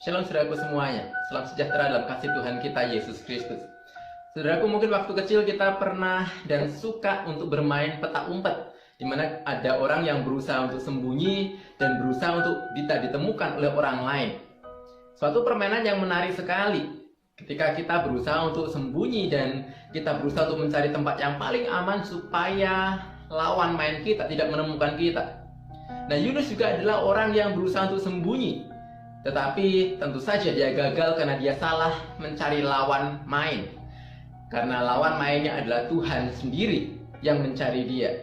Shalom saudaraku semuanya, salam sejahtera dalam kasih Tuhan kita Yesus Kristus. Saudaraku, mungkin waktu kecil kita pernah dan suka untuk bermain petak umpet, di mana ada orang yang berusaha untuk sembunyi dan berusaha untuk tidak ditemukan oleh orang lain. Suatu permainan yang menarik sekali ketika kita berusaha untuk sembunyi dan kita berusaha untuk mencari tempat yang paling aman supaya lawan main kita tidak menemukan kita. Nah, Yunus juga adalah orang yang berusaha untuk sembunyi, tetapi tentu saja dia gagal karena dia salah mencari lawan main. Karena lawan mainnya adalah Tuhan sendiri yang mencari dia.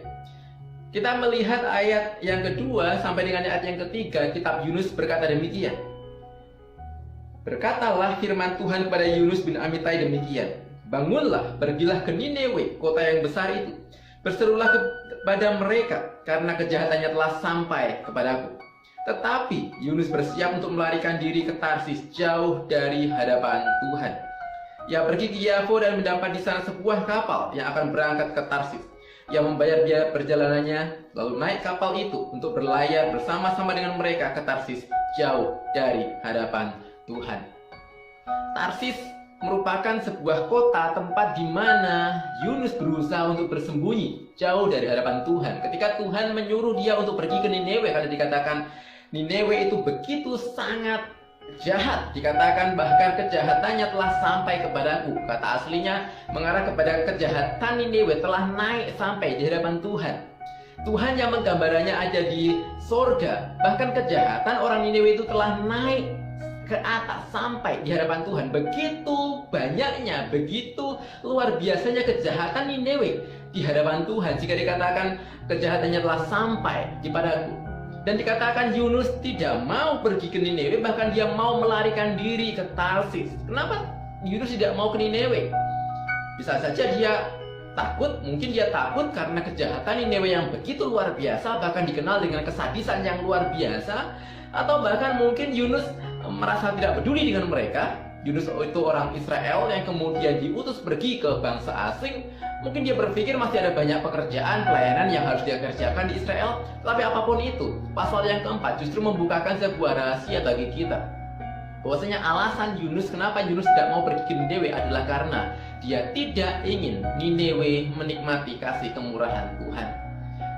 Kita melihat ayat yang kedua sampai dengan ayat yang ketiga, kitab Yunus berkata demikian. Berkatalah firman Tuhan kepada Yunus bin Amittai demikian. Bangunlah, pergilah ke Nineve, kota yang besar itu. Berserulah kepada mereka, karena kejahatannya telah sampai kepadaku. Tetapi Yunus bersiap untuk melarikan diri ke Tarsis, jauh dari hadapan Tuhan. Ia pergi ke Yafo dan mendapat di sana sebuah kapal yang akan berangkat ke Tarsis. Ia membayar biaya perjalanannya, lalu naik kapal itu untuk berlayar bersama-sama dengan mereka ke Tarsis, jauh dari hadapan Tuhan. Tarsis merupakan sebuah kota tempat di mana Yunus berusaha untuk bersembunyi jauh dari hadapan Tuhan. Ketika Tuhan menyuruh dia untuk pergi ke Nineve, karena dikatakan Nineve itu begitu sangat jahat, dikatakan bahkan kejahatannya telah sampai kepadaku. Kata aslinya mengarah kepada kejahatan Nineve telah naik sampai di hadapan Tuhan. Tuhan yang menggambarannya ada di sorga, bahkan kejahatan orang Nineve itu telah naik ke atas sampai di hadapan Tuhan. Begitu banyaknya, begitu luar biasanya kejahatan Nineve di hadapan Tuhan, jika dikatakan kejahatannya telah sampai kepadaku. Dan dikatakan Yunus tidak mau pergi ke Nineve, bahkan dia mau melarikan diri ke Tarsis. Kenapa Yunus tidak mau ke Nineve? Bisa saja dia takut, mungkin dia takut karena kejahatan Nineve yang begitu luar biasa, bahkan dikenal dengan kesadisan yang luar biasa. Atau bahkan mungkin Yunus merasa tidak peduli dengan mereka. Yunus itu orang Israel yang kemudian diutus pergi ke bangsa asing. Mungkin dia berpikir masih ada banyak pekerjaan, pelayanan yang harus dia kerjakan di Israel. Tapi apapun itu, pasal yang keempat justru membukakan sebuah rahasia bagi kita, bahwasanya alasan Yunus kenapa Yunus tidak mau pergi ke Nineve adalah karena dia tidak ingin Nineve menikmati kasih kemurahan Tuhan.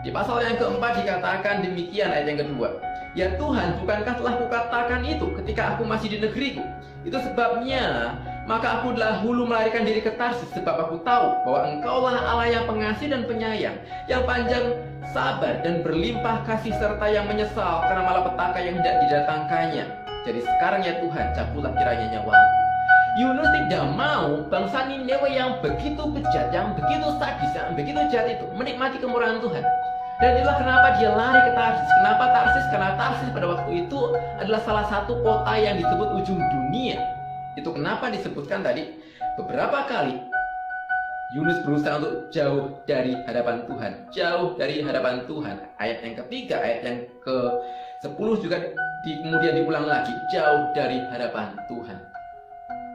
Di pasal yang keempat dikatakan demikian ayat yang kedua. Ya Tuhan, bukankah telah kukatakan itu ketika aku masih di negeriku? Itu sebabnya maka aku dahulu melarikan diri ke Tarsis, sebab aku tahu bahwa Engkaulah Allah yang pengasih dan penyayang, yang panjang sabar dan berlimpah kasih, serta yang menyesal karena malapetaka yang hendak didatangkannya. Jadi sekarang ya Tuhan, cabutlah kiranya nyawamu. Yunus tidak mau bangsa Nineve yang begitu bejat, yang begitu sadis, yang begitu jahat itu menikmati kemurahan Tuhan. Dan itulah kenapa dia lari ke Tarsis. Kenapa Tarsis? Karena Tarsis pada waktu itu adalah salah satu kota yang disebut ujung dunia. Itu kenapa disebutkan tadi beberapa kali Yunus berusaha untuk jauh dari hadapan Tuhan. Jauh dari hadapan Tuhan. Ayat yang ketiga, ayat yang ke-10 juga kemudian diulang lagi. Jauh dari hadapan Tuhan.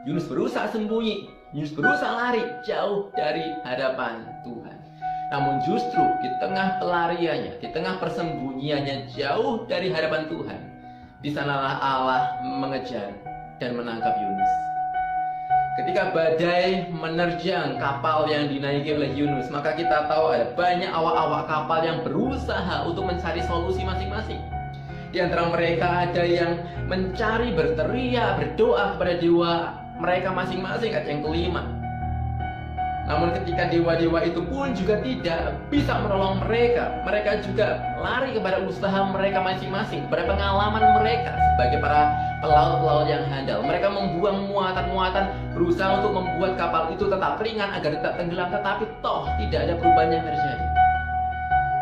Yunus berusaha sembunyi, Yunus berusaha lari jauh dari hadapan Tuhan. Namun justru di tengah pelariannya, di tengah persembunyiannya jauh dari hadapan Tuhan, di sanalah Allah mengejar dan menangkap Yunus. Ketika badai menerjang kapal yang dinaiki oleh Yunus, maka kita tahu ada banyak awak-awak kapal yang berusaha untuk mencari solusi masing-masing. Di antara mereka ada yang mencari, berteriak, berdoa kepada dewa mereka masing-masing, ayat yang kelima. Namun ketika dewa-dewa itu pun juga tidak bisa menolong mereka, mereka juga lari kepada usaha mereka masing-masing, kepada pengalaman mereka sebagai para pelaut-pelaut yang handal. Mereka membuang muatan-muatan, berusaha untuk membuat kapal itu tetap ringan agar tidak tenggelam, tetapi toh tidak ada perubahan yang terjadi.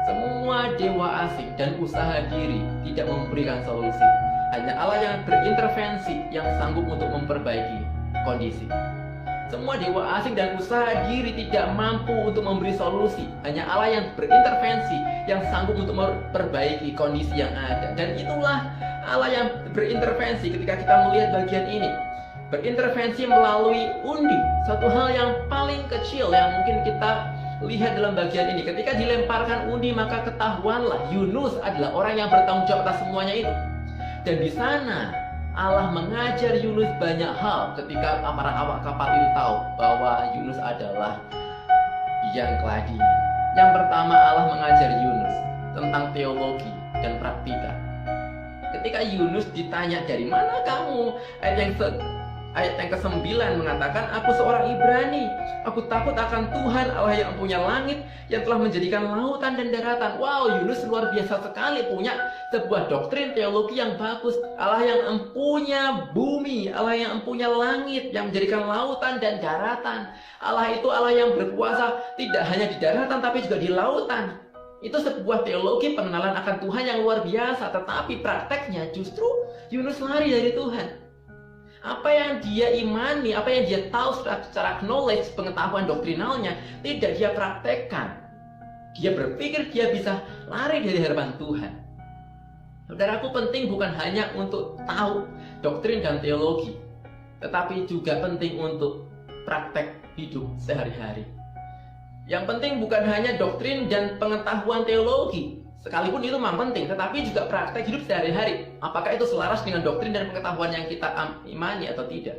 Semua dewa asing dan usaha diri tidak memberikan solusi. Hanya Allah yang berintervensi yang sanggup untuk memperbaiki kondisi. Semua dewa asing dan usaha diri tidak mampu untuk memberi solusi. Hanya Allah yang berintervensi, yang sanggup untuk memperbaiki kondisi yang ada. Dan itulah Allah yang berintervensi ketika kita melihat bagian ini. Berintervensi melalui undi. Satu hal yang paling kecil yang mungkin kita lihat dalam bagian ini. Ketika dilemparkan undi, maka ketahuanlah Yunus adalah orang yang bertanggung jawab atas semuanya itu. Dan di sana Allah mengajar Yunus banyak hal ketika para awak kapal itu tahu bahwa Yunus adalah yang keladi. Yang pertama, Allah mengajar Yunus tentang teologi dan praktika. Ketika Yunus ditanya, dari mana kamu? Ayat yang ke-9 mengatakan, aku seorang Ibrani, aku takut akan Tuhan Allah yang punya langit, yang telah menjadikan lautan dan daratan. Wow, Yunus luar biasa sekali, punya sebuah doktrin teologi yang bagus. Allah yang empunya bumi, Allah yang empunya langit, yang menjadikan lautan dan daratan. Allah itu Allah yang berkuasa tidak hanya di daratan tapi juga di lautan. Itu sebuah teologi pengenalan akan Tuhan yang luar biasa. Tetapi prakteknya justru Yunus lari dari Tuhan. Apa yang dia imani, apa yang dia tahu secara knowledge, pengetahuan doktrinalnya, tidak dia praktekkan. Dia berpikir dia bisa lari dari hadapan Tuhan. Saudaraku, penting bukan hanya untuk tahu doktrin dan teologi, tetapi juga penting untuk praktek hidup sehari-hari. Yang penting bukan hanya doktrin dan pengetahuan teologi, sekalipun itu memang penting, tetapi juga praktek hidup sehari-hari. Apakah itu selaras dengan doktrin dan pengetahuan yang kita imani atau tidak?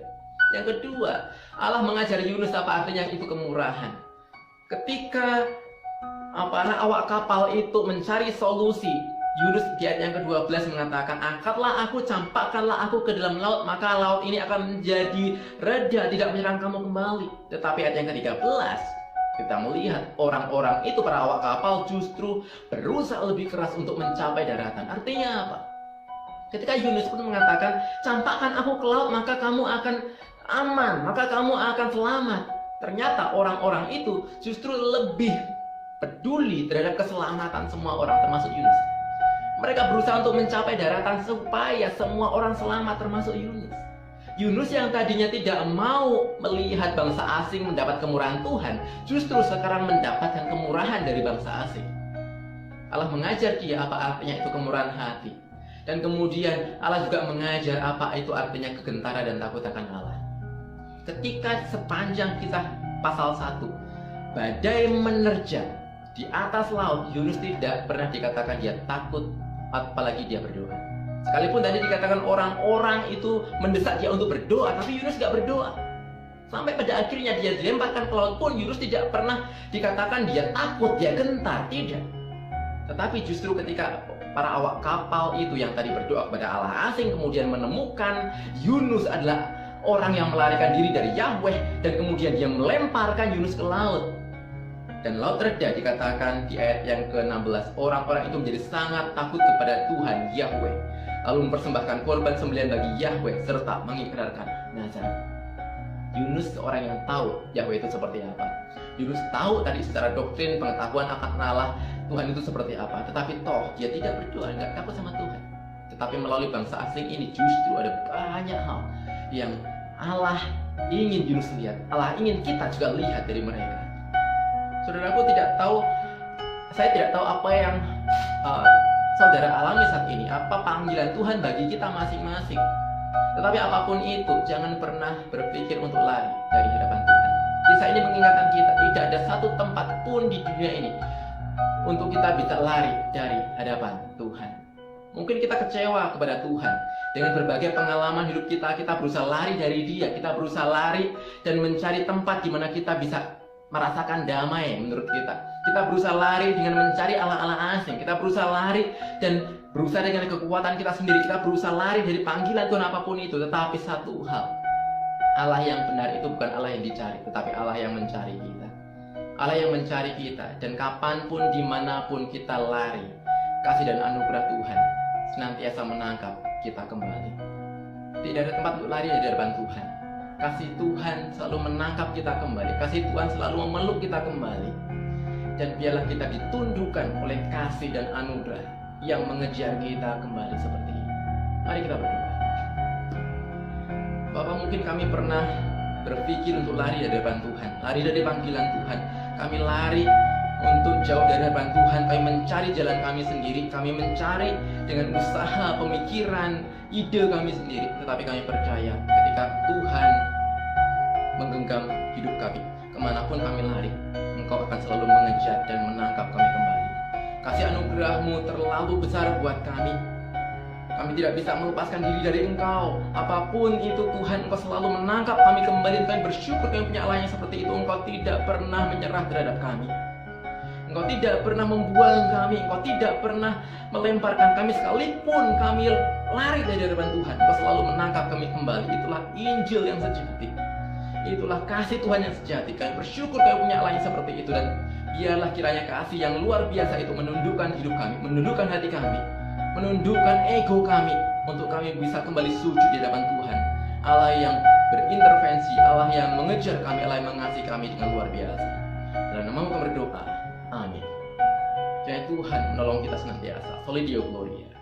Yang kedua, Allah mengajar Yunus apa artinya itu kemurahan. Ketika para awak kapal itu mencari solusi, Yunus di ayat yang ke-12 mengatakan, angkatlah aku, campakkanlah aku ke dalam laut, maka laut ini akan menjadi reda, tidak menyerang kamu kembali. Tetapi ayat yang ke-13, kita melihat orang-orang itu, para awak kapal, justru berusaha lebih keras untuk mencapai daratan. Artinya apa? Ketika Yunus pun mengatakan, campakkan aku ke laut, maka kamu akan aman, maka kamu akan selamat. Ternyata orang-orang itu justru lebih peduli terhadap keselamatan semua orang, termasuk Yunus. Mereka berusaha untuk mencapai daratan supaya semua orang selamat, termasuk Yunus. Yunus yang tadinya tidak mau melihat bangsa asing mendapat kemurahan Tuhan, justru sekarang mendapatkan kemurahan dari bangsa asing. Allah mengajar dia apa artinya itu kemurahan hati. Dan kemudian Allah juga mengajar apa itu artinya kegentaran dan takut akan Allah. Ketika sepanjang kisah pasal 1, badai menerjang di atas laut, Yunus tidak pernah dikatakan dia takut, apalagi dia berdoa. Sekalipun tadi dikatakan orang-orang itu mendesak dia untuk berdoa, tapi Yunus gak berdoa. Sampai pada akhirnya dia dilemparkan ke laut pun Yunus tidak pernah dikatakan dia takut, dia gentar, tidak. Tetapi justru ketika para awak kapal itu yang tadi berdoa kepada Allah asing kemudian menemukan Yunus adalah orang yang melarikan diri dari Yahweh, dan kemudian dia melemparkan Yunus ke laut. Dan laut reda, dikatakan di ayat yang ke-16, orang-orang itu menjadi sangat takut kepada Tuhan Yahweh, lalu mempersembahkan korban sembelihan bagi Yahweh serta mengikrarkan nazar. Yunus seorang yang tahu Yahweh itu seperti apa. Yunus tahu tadi secara doktrin, pengetahuan akan Allah Tuhan itu seperti apa. Tetapi toh dia tidak berdoa, nggak takut sama Tuhan. Tetapi melalui bangsa asing ini justru ada banyak hal yang Allah ingin Yunus lihat, Allah ingin kita juga lihat dari mereka. Saudaraku, saya tidak tahu apa yang saudara alami saat ini, apa panggilan Tuhan bagi kita masing-masing. Tetapi apapun itu, jangan pernah berpikir untuk lari dari hadapan Tuhan. Kisah ini mengingatkan kita, tidak ada satu tempat pun di dunia ini untuk kita bisa lari dari hadapan Tuhan. Mungkin kita kecewa kepada Tuhan. Dengan berbagai pengalaman hidup kita berusaha lari dari Dia. Kita berusaha lari dan mencari tempat di mana kita bisa merasakan damai menurut kita. Kita berusaha lari dengan mencari Allah-Allah asing. Kita berusaha lari dan berusaha dengan kekuatan kita sendiri. Kita berusaha lari dari panggilan Tuhan apapun itu. Tetapi satu hal, Allah yang benar itu bukan Allah yang dicari, tetapi Allah yang mencari kita. Allah yang mencari kita. Dan kapanpun, dimanapun kita lari, kasih dan anugerah Tuhan senantiasa menangkap kita kembali. Tidak ada tempat untuk lari dari hadapan Tuhan. Kasih Tuhan selalu menangkap kita kembali. Kasih Tuhan selalu memeluk kita kembali. Dan biarlah kita ditundukkan oleh kasih dan anugerah yang mengejar kita kembali seperti ini. Mari kita berdoa. Bapak, mungkin kami pernah berpikir untuk lari dari hadapan Tuhan, lari dari panggilan Tuhan. Kami lari untuk jauh dari hadapan Tuhan. Kami mencari jalan kami sendiri. Kami mencari dengan usaha, pemikiran, ide kami sendiri. Tetapi kami percaya ketika Tuhan menggenggam hidup kami, kemanapun kami lari, Engkau akan selalu mengejar dan menangkap kami kembali. Kasih anugerah-Mu terlalu besar buat kami. Kami tidak bisa melepaskan diri dari Engkau. Apapun itu Tuhan, Engkau selalu menangkap kami kembali. Kami bersyukur kami punya Allah yang seperti itu. Engkau tidak pernah menyerah terhadap kami. Engkau tidak pernah membuang kami. Engkau tidak pernah melemparkan kami sekalipun kami lari dari hadapan Tuhan. Engkau selalu menangkap kami kembali. Itulah Injil yang sejati. Itulah kasih Tuhan yang sejati. Kami bersyukur kami punya Allah yang seperti itu. Dan biarlah kiranya kasih yang luar biasa itu menundukkan hidup kami, menundukkan hati kami, menundukkan ego kami, untuk kami bisa kembali sujud di hadapan Tuhan. Allah yang berintervensi, Allah yang mengejar kami, Allah yang mengasihi kami dengan luar biasa. Dalam nama kami berdoa. Amin. Kiranya Tuhan menolong kita senantiasa. Soli Deo Gloria.